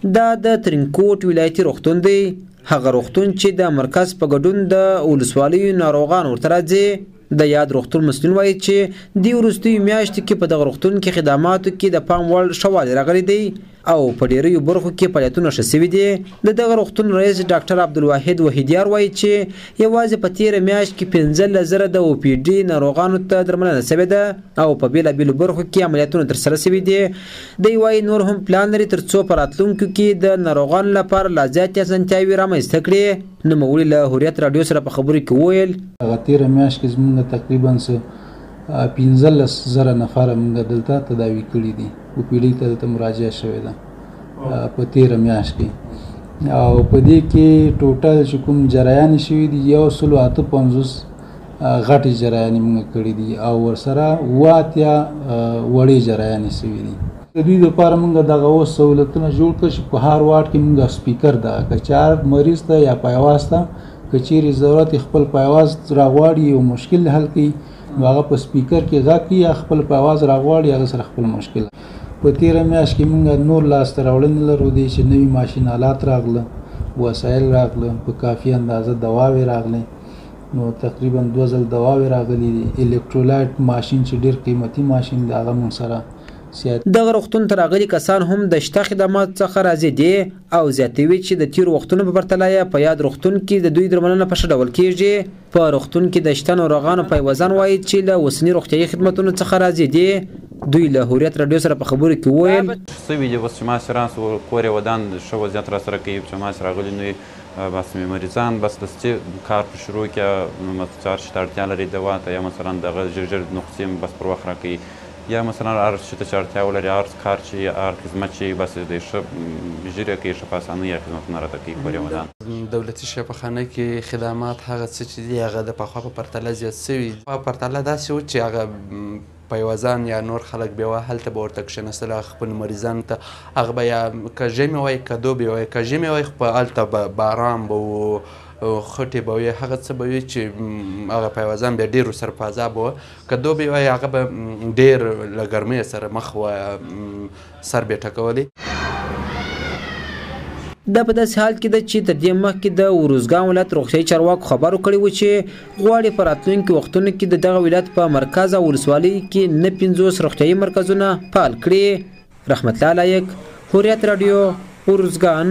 دا د ترینکوټ ولایتي روغتون دی. هغه روغتون چې د مرکز په ګډون د ولسوالیو ناروغان ورته راځي. د یاد روغتون مسؤلین وایي چې د وروستیو میاشتو کې په دغه روغتون کې خدماتو کې د پام وړ ښه والی راغلی دی او په ډیریو برخو کې فعالیتونه ښه سوي دي. د دغه روغتون رئیس ډاکټر عبدالواحد وحیدیار وایي چې یوازې په تیره میاشت کې 15,000 د OPD ناروغانو ته درملنه سوې ده او په بېلابېلو برخو کې عملیاتونه ترسره سوي دي. دی وایي نور هم پلان لري تر څو په راتلونکو کې د ناروغانو لپاره لا زیاتې اسانتیاوې رامنځته کړي. نوموړي له هوریت راډیو سره په خبرو کې وویل هغه تیره میاشت کې زموږ تقریبا 15,000 نفره موږ دلته تداوي کړي دي. OPD ته دلته مراجعه شوې ده په تیره میاشت کې او په دې کې ټوټل چې کوم جریان شوي دي 158 غټې جریان موږ کړي دي او ورسره 80 وړې جریان شوي دي. د دوی لپاره موږ دغه اوس سهولتونه جوړ کړو چې په هر واټ کې موږ سپیکر ده که چا مریض ته یا په آواز ته که چیرې ضرورت خپل په آواز راغواړي یو مشکل حل کړي نو هغه په سپیکر کې غږ کړي یا خپل په آواز راغواړي هغه سره خپل مشکل. په تیره میاشت کې موږ نور لاسته راوړنې لرو دی چې نوي ماشین آلات راغله وسایل راغله په کافي اندازه دواوې راغلې نو تقریبا 2 ځل دواوې راغلي دي. الکترولایټ ماشین چې ډېر قیمتي ماشین دی هغه موږ سره. دغه روغتون ته راغلي کسان هم د شته خدماتو څخه راضي دي او زیاتوي چې د تیرو وختونو په پرتله یې په یاد روغتون کې د دوی درملنه په ښه ډول کیږي. په روغتون کې د شته ناروغانو پیوزان وایي چې له اوسني روغتیایي خدمتونو څخه راضي دي. دوی له هوریت راډیو سره په خبرو کې وویل سوي دي بس چې ما سره کور یې ودان ښه وضعیت را سره کوي چې ما سره راغلي نو بس مې مریضان بس دستي کار په شروع کې مستچار چې اړتیا لري دوا ته یا مثلا دغه ژر ژر نقصې بس پر وخت راکوي یا مثلا هر څه ته چې اړتیا ولري هر کار چې هر خدمت چې بس د ښه ژر کوي ښه په اسانۍ خدمتونه راته کوي کور یې ودان. دولتي شفاخانه کې خدمات هغه څه چې دي هغه د پخوا په پرتله زیات سوي په پرتله داسې و چې هغه پیوزان یا نور خلک بیا هلته به ورته کښېنستل خپل مریضانو ته هغه به یا که ژمې وایي که دوبی وایي که ژمې وایي خو په هلته به باران به و خټې به وي هغه څه به وي چې هغه پیوزان بیا ډېر ورسره په عذاب وه که دوبی وایي هغه به ډېر له ګرمۍ سره مخ وه سر به یې ټکولی. دا په داسې حال کې ده چې تر دې مخکې د ارزګان ولایت روغتیایي چارواکو خبر ورکړی و چې غواړي په راتلونکي وختونو کې د دغه ولایت په مرکز او ولسوالۍ کې 50 روغتیایي مرکزونه فعال کړي. رحمت الله لایق، هوریت راډیو، ارزګان.